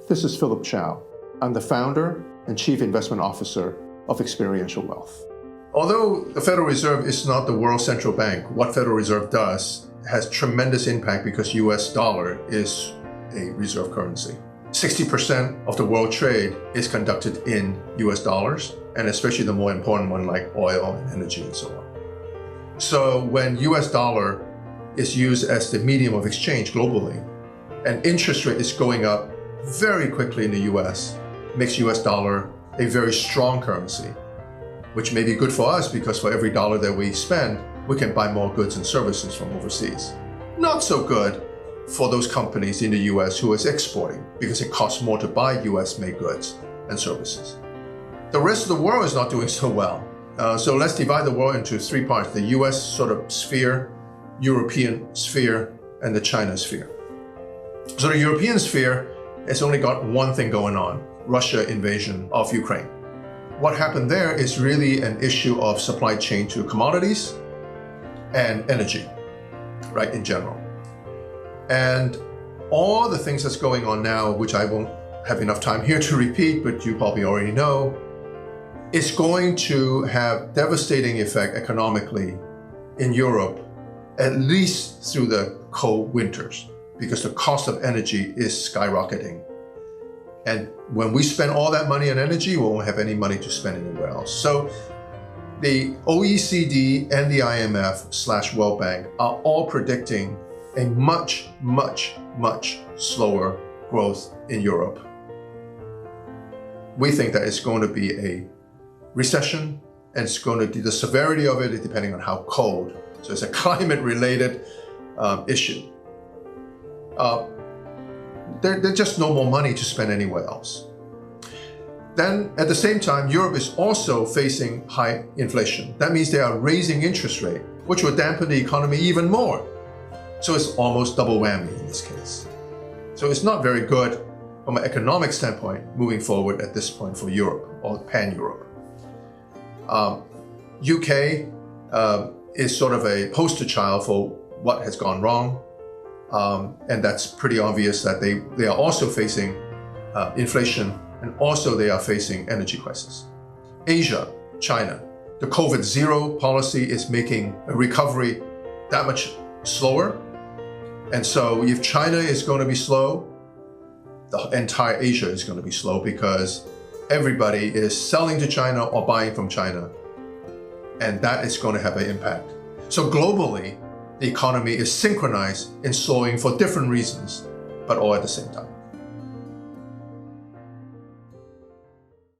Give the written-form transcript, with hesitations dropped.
This is Philip Chow. I'm the founder and chief investment officer of Experiential Wealth. Although the Federal Reserve is not the world central bank, what Federal Reserve does has tremendous impact because US dollar is a reserve currency. 60% of the world trade is conducted in US dollars, and especially the more important one like oil and energy and so on. So when US dollar is used as the medium of exchange globally, and interest rate is going up very quickly in the US, makes US dollar a very strong currency, which may be good for us because for every dollar that we spend, we can buy more goods and services from overseas. Not so good for those companies in the US who is exporting because it costs more to buy US made goods and services. The rest of the world is not doing so well. So let's divide the world into three parts: the US sort of sphere, European sphere, and the China sphere. So the European sphere has only got one thing going on: Russia invasion of Ukraine. What happened there is really an issue of supply chain to commodities and energy, right, in general. And all the things that's going on now, which I won't have enough time here to repeat, but you probably already know, is going to have devastating effect economically in Europe, at least through the cold winters, because the cost of energy is skyrocketing. And when we spend all that money on energy, we won't have any money to spend anywhere else. So the OECD and the IMF/World Bank are all predicting a much, much, much slower growth in Europe. We think that it's going to be a recession, and it's going to be the severity of it is depending on how cold. So it's a climate-related issue. There's just no more money to spend anywhere else. Then at the same time, Europe is also facing high inflation. That means they are raising interest rate, which will dampen the economy even more. So it's almost double whammy in this case. So it's not very good from an economic standpoint moving forward at this point for Europe or pan-Europe. UK is sort of a poster child for what has gone wrong. And that's pretty obvious that they are also facing inflation, and also they are facing energy crisis. Asia, China, the COVID zero policy is making a recovery that much slower. And so if China is going to be slow, the entire Asia is going to be slow because everybody is selling to China or buying from China. And that is going to have an impact. So globally, the economy is synchronized in slowing for different reasons, but all at the same time.